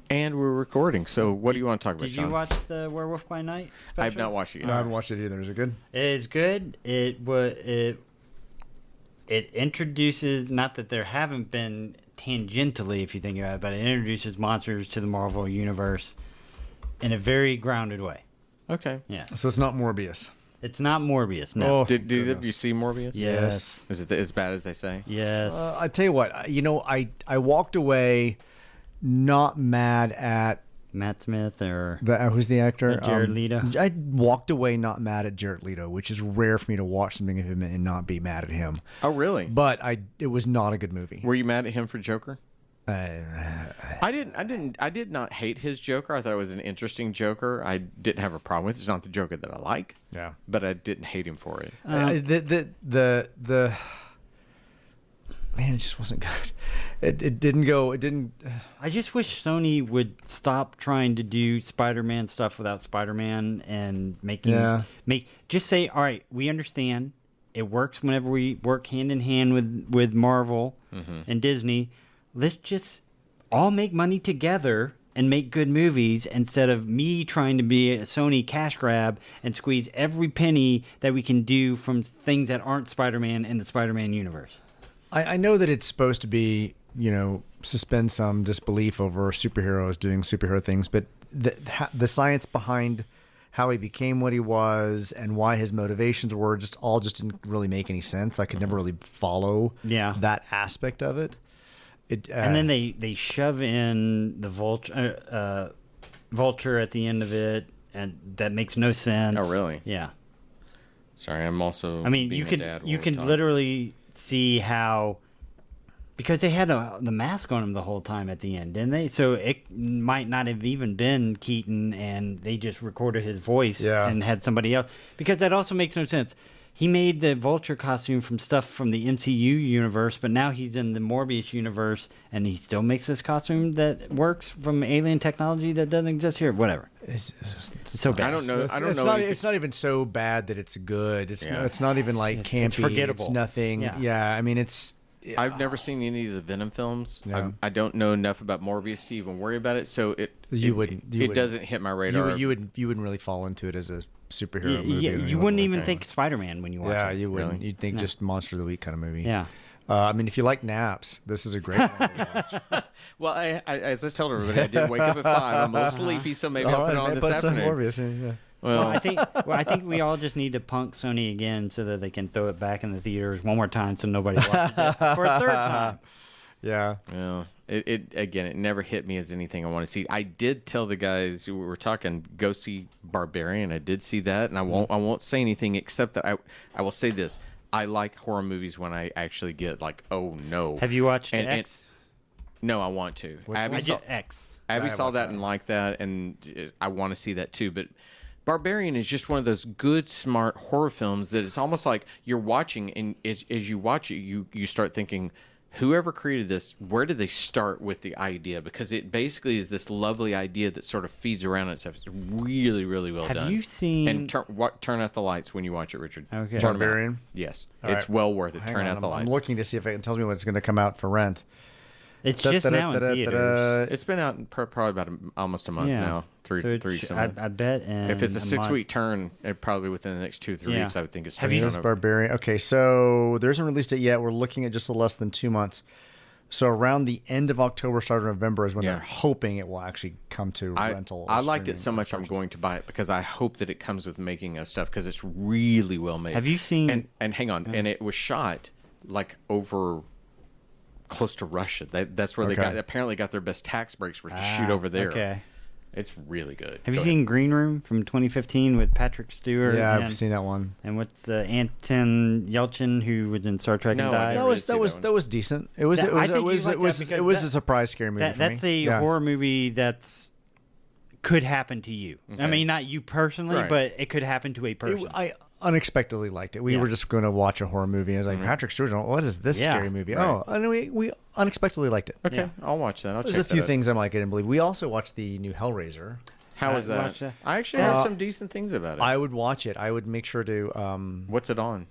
And we're recording. So what do you want to talk about, Did Sean? you watch the Werewolf by Night special? I have not watched it yet. No, I haven't watched it either. Is it good? It is good. It introduces, not that there haven't been tangentially, if you think about it, but it introduces monsters to the Marvel universe in a very grounded way. Okay. Yeah. So it's not Morbius. It's not Morbius, no. Oh, Did either of goodness. you see Morbius? Yes. Is it as bad as they say? Yes. I tell you what, I walked away not mad at Matt Smith or who's the actor? Jared Leto. I walked away not mad at Jared Leto, which is rare for me to watch something of him and not be mad at him. Oh, really? But it was not a good movie. Were you mad at him for Joker? I I did not hate his Joker. I thought it was an interesting Joker. I didn't have a problem with it. It's not the Joker that I like. Yeah. But I didn't hate him for it. The man, it just wasn't good. It didn't go. It didn't. I just wish Sony would stop trying to do Spider-Man stuff without Spider-Man and just say, all right, we understand it works whenever we work hand in hand with Marvel and Disney. Let's just all make money together and make good movies instead of me trying to be a Sony cash grab and squeeze every penny that we can do from things that aren't Spider-Man in the Spider-Man universe. I know that it's supposed to be, suspend some disbelief over superheroes doing superhero things, but the science behind how he became what he was and why his motivations were just didn't really make any sense. I could never really follow that aspect of it. And then they shove in the vulture at the end of it, and that makes no sense. Oh, really? Yeah. Sorry, I'm also. I mean, you can literally see how, because they had the mask on him the whole time at the end, didn't they? So it might not have even been Keaton, and they just recorded his voice and had somebody else. Because that also makes no sense. He made the Vulture costume from stuff from the MCU universe, but now he's in the Morbius universe, and he still makes this costume that works from alien technology that doesn't exist here. Whatever. It's so bad. I don't know. It's not even so bad that it's good. It's not even like campy. It's forgettable. It's nothing. Yeah. I mean, it's. I've never seen any of the Venom films. No. I don't know enough about Morbius to even worry about it. So it doesn't hit my radar. You wouldn't really fall into it as a superhero movie. Yeah, you wouldn't even think Spider-Man when you watch it. Yeah, you wouldn't. Really? You'd think just Monster of the Week kind of movie. Yeah. I mean, if you like naps, this is a great one to watch. Well, I as I told everybody, I did wake up at 5. I'm a little sleepy, so maybe I'll put it on this afternoon. Morbius, yeah. Well, I think we all just need to punk Sony again so that they can throw it back in the theaters one more time so nobody watches it for a third time. Yeah. Yeah. It never hit me as anything I want to see. I did tell the guys who were talking, go see Barbarian. I did see that, and I won't say anything except that I will say this: I like horror movies when I actually get like, oh no. Have you watched X? No, I want to. Abby saw X. Abby saw that and liked that, and I want to see that too. But Barbarian is just one of those good, smart horror films that it's almost like you're watching, and as you watch it, you start thinking, whoever created this, where did they start with the idea? Because it basically is this lovely idea that sort of feeds around itself. It's really, really well done. Have you seen... And turn out the lights when you watch it, Richard. Okay. Barbarian? Yes. All it's right. well worth it. Hang Turn on, out the lights. I'm looking to see if it tells me when it's going to come out for rent. It's just now in theaters. It's been out probably about almost a month now. Three something. I bet. If it's a 6-week turn, it probably within the next 2-3 weeks, I would think it's. Have you This Barbarian? Okay, so there isn't released it yet. We're looking at just less than 2 months. So around the end of October, start of November is when they're hoping it will actually come to rental. I liked it so much, I'm going to buy it because I hope that it comes with making of stuff because it's really well made. Have you seen? And hang on, and it was shot like over close to Russia. That's where they apparently got their best tax breaks were to shoot over there. Okay. It's really good. Have you seen Green Room from 2015 with Patrick Stewart? Yeah, I've seen that one. And what's Anton Yelchin, who was in Star Trek and died? That was decent. It was a surprise scary movie. That's a horror movie that's could happen to you. Okay. I mean, not you personally, but it could happen to a person. I unexpectedly liked it. We were just going to watch a horror movie. I was like, Patrick Stewart, what is this scary movie? Right. Oh, and we unexpectedly liked it. Okay, I'll watch that. There's a few things I'm like, I didn't believe. We also watched the new Hellraiser. How was that? I actually heard some decent things about it. I would watch it. I would make sure to. What's it on?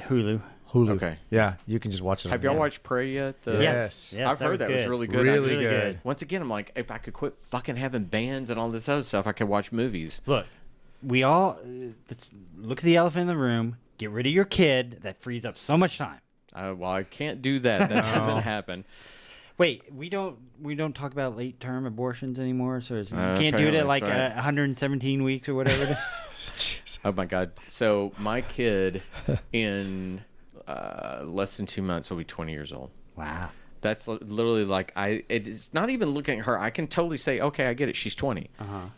Hulu. Hulu. Okay. Yeah, you can just watch it. Have y'all watched Prey yet? Yes. Yes, I've heard that was really good. Really actually. good. Once again, I'm like, if I could quit fucking having bands and all this other stuff, I could watch movies. Look, we all let's look at the elephant in the room. Get rid of your kid. That frees up so much time. Well, I can't do that. That doesn't happen. Wait, we don't talk about late term abortions anymore. So you can't do it apparently, at like that's right. 117 weeks or whatever. It is. Jeez. Oh my god! So my kid, in less than 2 months, will be 20 years old. Wow. That's literally like it's not even looking at her. I can totally say, okay, I get it. She's 20.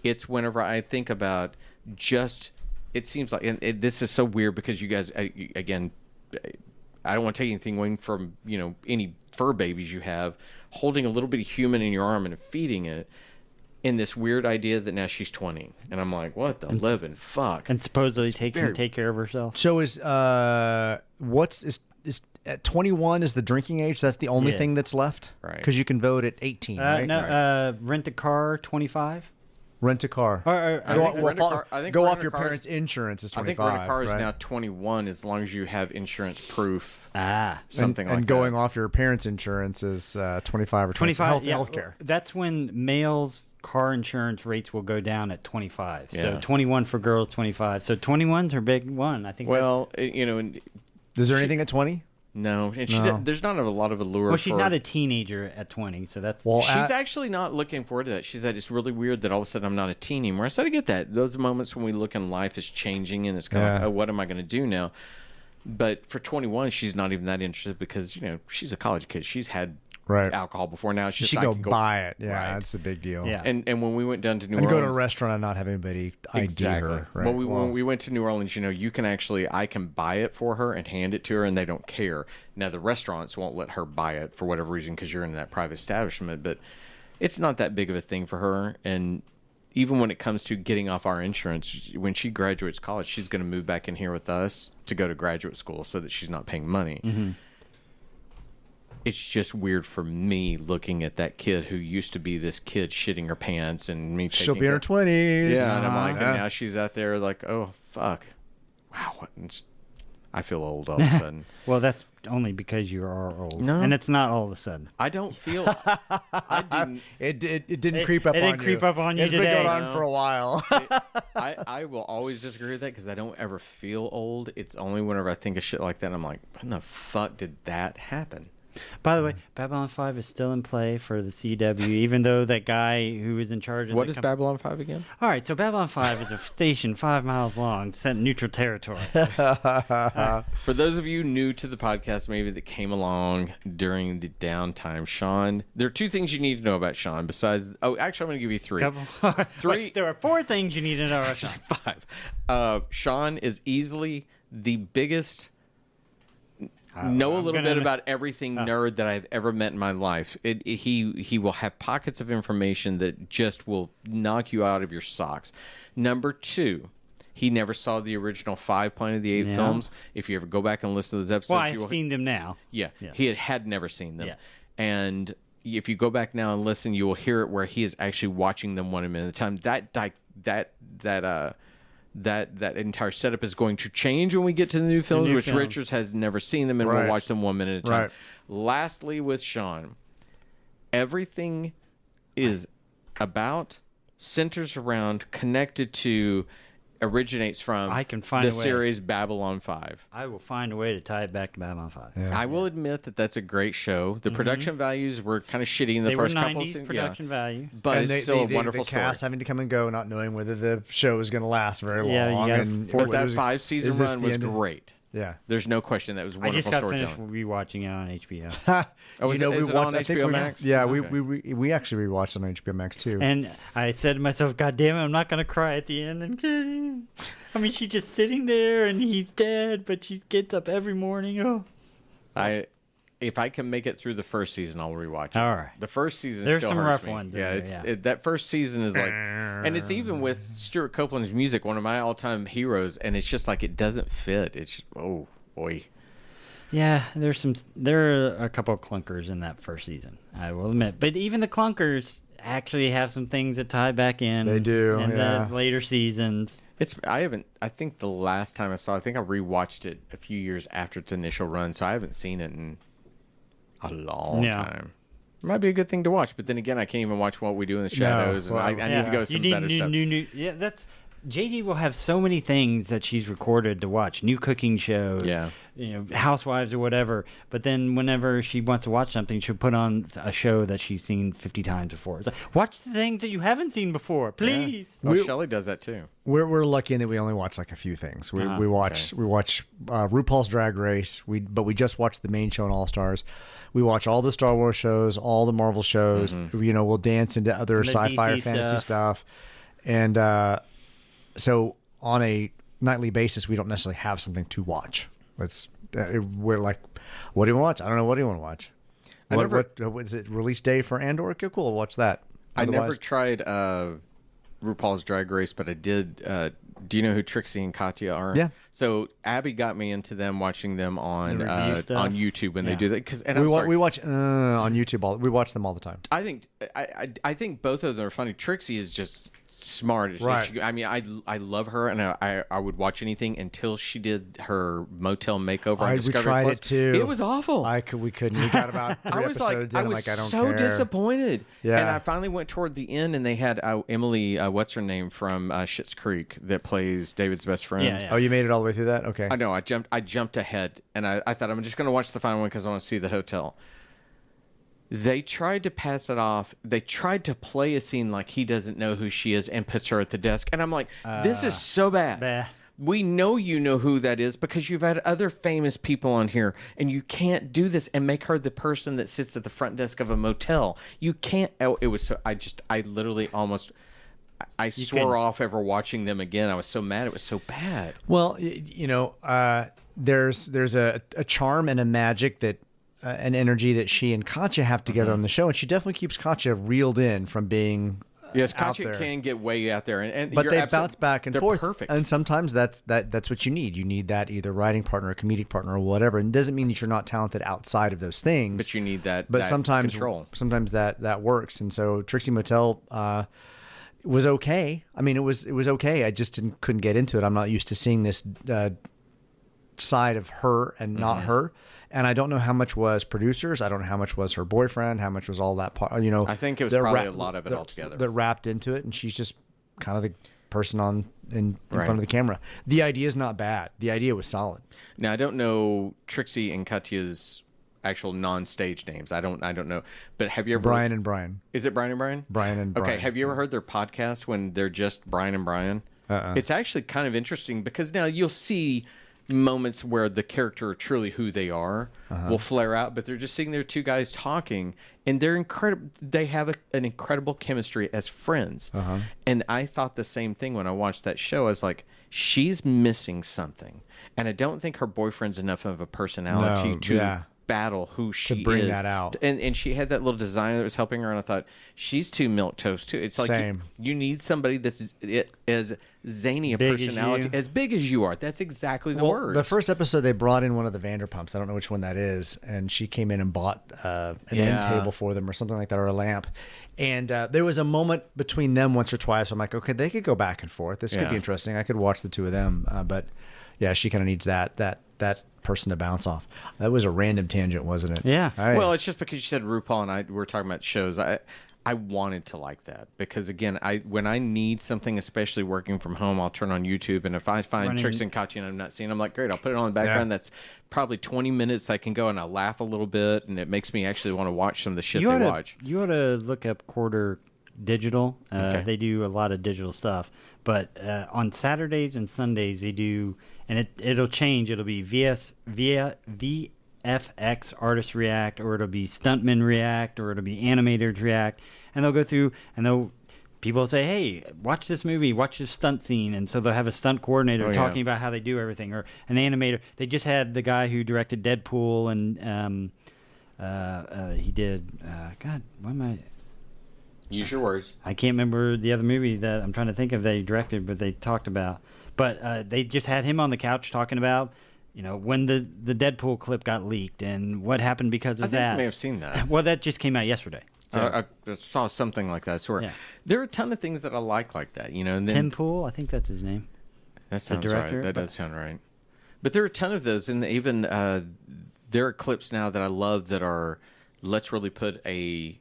It's whenever I think about just. It seems like, and this is so weird because you guys, again, I don't want to take anything away from any fur babies you have, holding a little bit of human in your arm and feeding it. In this weird idea that now she's 20, and I'm like, what the living fuck? And supposedly take care of herself. So is at 21 is the drinking age? That's the only thing that's left, Right? Because you can vote at 18, right? No, Right. rent a car 25. Rent a car. I think rent a car- I think go rent off a your car is- parents' insurance is I 25. think rent a car is right? now 21 as long as you have insurance proof. Something and like going that. off your parents' insurance is 25 or 25. Healthcare. That's when males' car insurance rates will go down at 25. So Yeah. 21 for girls, 25. So 21's her big one. I think. Well, Is there anything at 20? no, and No. there's not a lot of allure. Well, she's for, not a teenager at 20, so that's. Well, She's actually not looking forward to that. She said it's really weird that all of a sudden I'm not a teen anymore. I said I get that. Those moments when we look in life is changing and it's kind of like, oh, what am I going to do now? But for 21, she's not even that interested because she's a college kid. She's had alcohol before now. It's just she I go can buy it. Yeah, Right. that's a big deal. Yeah. And when we went down to New And Orleans, go to a restaurant and not have anybody ID exactly. her. Right. Well, when we went to New Orleans, you can actually, I can buy it for her and hand it to her, and they don't care. Now the restaurants won't let her buy it for whatever reason because you're in that private establishment, but it's not that big of a thing for her. And even when it comes to getting off our insurance, when she graduates college, she's going to move back in here with us to go to graduate school so that she's not paying money. Mm-hmm. It's just weird for me looking at that kid who used to be this kid shitting her pants and me taking She'll be in her 20s. Yeah, and I'm like, and now she's out there like, oh, fuck. Wow. I feel old all of a sudden. Well, that's only because you are old. No. And it's not all of a sudden. I don't feel... I didn't... It didn't creep up on you. It didn't creep up on you It's today. been going on No. for a while. I will always disagree with that because I don't ever feel old. It's only whenever I think of shit like that, I'm like, when the fuck did that happen? By the way, Babylon 5 is still in play for the CW, even though that guy who was in charge of What is Babylon 5 again? All right, so Babylon 5 is a station 5 miles long, set in neutral territory. For those of you new to the podcast, maybe that came along during the downtime, Sean, there are two things you need to know about Sean besides... Oh, actually, I'm going to give you three. Three. Wait, there are 4 things you need to know about Sean. 5. Sean is easily the biggest... know a little bit about everything nerd that I've ever met in my life. He will have pockets of information that just will knock you out of your socks. Number 2, he never saw the original 5 Planet of the Apes films. If you ever go back and listen to those episodes, Well, I've seen them now. Yeah, he had never seen them. Yeah. And if you go back now and listen, you will hear it where he is actually watching them 1 minute at a time. That entire setup is going to change when we get to the new films, which Richards has never seen them, and we'll watch them 1 minute at a time. Right. Lastly, with Sean, everything is about, centers around, connected to, originates from I can find the a way. series Babylon 5. I will find a way to tie it back to Babylon 5. Yeah. I will admit that that's a great show. The production values were kind of shitty in the They first were couple 90s of production value. but And it's still a wonderful the cast story. having to come and go, not knowing whether the show is going to last very Yeah, you long. got And But that was- 5-season is this run the was end of- great. Yeah. There's no question that was I just wonderful got finished storytelling. rewatching it on HBO. Oh, is it on I think HBO we- Max? Yeah, Okay. we actually rewatched it on HBO Max too. And I said to myself, God damn it, I'm not going to cry at the end. I mean, she's just sitting there and he's dead, but she gets up every morning. Oh. If I can make it through the first season, I'll rewatch it. All right. The first season There's still some hurts rough me. ones in Yeah, there, that first season is like, and it's even with Stuart Copeland's music, one of my all-time heroes, and it's just like it doesn't fit. It's oh boy. Yeah, there are a couple of clunkers in that first season, I will admit. But even the clunkers actually have some things that tie back in. They do, in yeah. the later seasons. I think the last time I saw it, I think I rewatched it a few years after its initial run, so I haven't seen it in a long time. It might be a good thing to watch, but then again, I can't even watch What We Do in the Shadows, and I need to go some better stuff. Yeah, that's JD will have so many things that she's recorded to watch, new cooking shows, Housewives or whatever. But then whenever she wants to watch something, she'll put on a show that she's seen 50 times before. It's like, watch the things that you haven't seen before, please. Yeah. Oh, Shelley does that too. We're lucky in that we only watch like a few things. We watch RuPaul's Drag Race. But we just watched the main show on All Stars. We watch all the Star Wars shows, all the Marvel shows. Mm-hmm. We'll dance into other sci-fi or fantasy stuff, and so on a nightly basis, we don't necessarily have something to watch. We're like, what do you want to watch? I don't know. What do you want to watch? What is it? Release day for Andor? Okay, cool. We'll watch that. I never tried RuPaul's Drag Race, but I did. Do you know who Trixie and Katya are? Yeah. So Abby got me into them, watching them on YouTube when they do that. We watch on YouTube. We watch them all the time. I think both of them are funny. Trixie is just smart. Right. I love her, and I would watch anything until she did her motel makeover on Discovery we tried Plus. It too. It was awful. We couldn't. We got about 3 episodes in. I was I don't so care. Disappointed. Yeah. And I finally went toward the end, and they had Emily, what's her name from Schitt's Creek, that plays David's best friend. Yeah. Oh, you made it all the way through that? Okay. I know. I jumped ahead, and I thought I'm just going to watch the final one because I want to see the hotel. They tried to pass it off. They tried to play a scene like he doesn't know who she is and puts her at the desk. And I'm like, this is so bad. Bah. We know you know who that is because you've had other famous people on here, and you can't do this and make her the person that sits at the front desk of a motel. You can't. Oh, it was so. I literally almost. I swore off ever watching them again. I was so mad. It was so bad. Well, there's a charm and a magic that. An energy that she and Katya have together on the show, and she definitely keeps Katya reeled in from being Katya can get way out there, but they bounce back and forth. Perfect. And sometimes that's what you need. You need that either writing partner, a comedic partner, or whatever. And it doesn't mean that you're not talented outside of those things. But you need that. But that sometimes control. Sometimes that works. And so Trixie Motel was okay. I mean, it was okay. I just couldn't get into it. I'm not used to seeing this side of her and not her. And I don't know how much was producers. I don't know how much was her boyfriend. How much was all that part? I think it was probably a lot of it altogether. That wrapped into it, and she's just kind of the person in front of the camera. The idea is not bad. The idea was solid. Now I don't know Trixie and Katya's actual non-stage names. I don't know. But have you ever Brian and Brian? Is it Brian and Brian? Brian and Brian. Okay. Have you ever heard their podcast when they're just Brian and Brian? It's actually kind of interesting because now you'll see moments where the character are truly who they are will flare out, but they're just sitting there, two guys talking, and they're incredible. They have an incredible chemistry as friends. And I thought the same thing when I watched that show. I was like, she's missing something, and I don't think her boyfriend's enough of a personality to battle who she to bring is. that out. And she had that little designer that was helping her, and I thought she's too milquetoast too. It's like you need somebody that's as zany a personality, as big as you are. That's exactly the word. The first episode they brought in one of the Vanderpumps. I don't know which one that is, and she came in and bought an end table for them or something like that, or a lamp. And there was a moment between them once or twice. I'm like, okay, they could go back and forth. This could be interesting. I could watch the two of them. But yeah, she kind of needs that person to bounce off. That was a random tangent, wasn't it? Yeah. Well, it's just because you said RuPaul and I were talking about shows. I wanted to like that because again, when I need something, especially working from home, I'll turn on YouTube, and if I find Trixie and Katya and I'm not seeing, I'm like, great, I'll put it on the background. That's probably 20 minutes I can go and I laugh a little bit, and it makes me actually want to watch some of the shit they watch. You ought to look up Quarter Digital. They do a lot of digital stuff, but on Saturdays and Sundays they do, and it'll change. It'll be VFX artists react, or it'll be stuntmen react, or it'll be animators react, and they'll go through and people will say, hey, watch this movie, watch this stunt scene, and so they'll have a stunt coordinator talking about how they do everything, or an animator. They just had the guy who directed Deadpool, and he did God, what am I? Use your words. I can't remember the other movie that I'm trying to think of they directed, but they talked about. But they just had him on the couch talking about, when the Deadpool clip got leaked and what happened because of that. I think I may have seen that. Well, that just came out yesterday. So. I saw something like that. So Yeah. there are a ton of things that I like that. You know, and then Tim Pool, I think that's his name. that sounds director, right. That but- does sound right. But there are a ton of those, and even there are clips now that I love that are let's really put a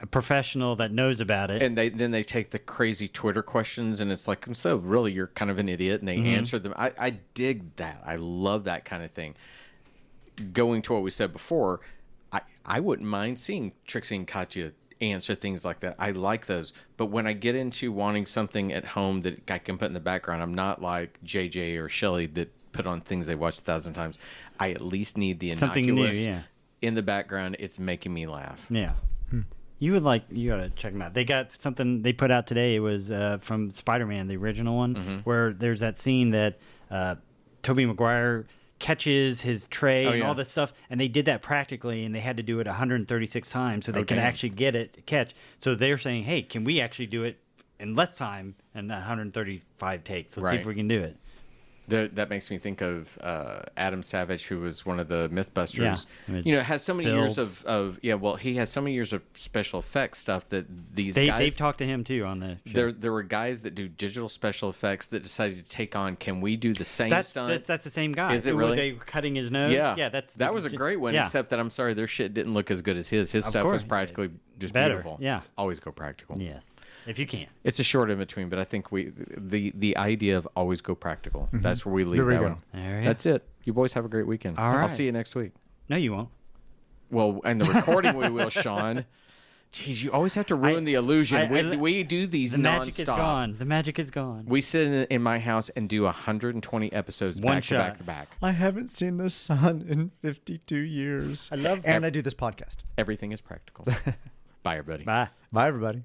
professional that knows about it. and they take the crazy Twitter questions, and it's like, so really you're kind of an idiot, and they answer them. I dig that. I love that kind of thing. Going to what we said before, I wouldn't mind seeing Trixie and Katya answer things like that. I like those. But when I get into wanting something at home that I can put in the background, I'm not like JJ or Shelly that put on things they watched 1,000 times. I at least need the Something new, innocuous yeah. in the background. It's making me laugh. Yeah. You gotta check them out. They got something they put out today. It was from Spider-Man, the original one, where there's that scene that Tobey Maguire catches his tray and all this stuff, and they did that practically, and they had to do it 136 times so they could actually catch. So they're saying, hey, can we actually do it in less time and 135 takes? Let's see if we can do it. That makes me think of Adam Savage, who was one of the Mythbusters. Yeah. You know, has so many years Builds. of he has so many years of special effects stuff that these They've guys. talked to him too on the show. There were guys that do digital special effects that decided to take on. Can we do the same stunt? That's the same guy. Is it Who really? They were cutting his nose. Yeah, that was a great one. Yeah. Except that I'm sorry, their shit didn't look as good as his. His stuff was course. practically just Better, beautiful. yeah. Always go practical. Yes, if you can. It's a short in between, but I think the idea of always go practical. That's where we leave There we that go. one. There we go. That's it. You boys have a great weekend. All I'll right. see you next week. No, you won't. Well, and the recording we will, Sean. Jeez, you always have to ruin the illusion. We do these The nonstop. magic is gone. The magic is gone. We sit in my house and do 120 episodes One back to shot. back to back. I haven't seen the sun in 52 years. I love And I do this podcast. Everything is practical. Bye, everybody. Bye. Bye, everybody.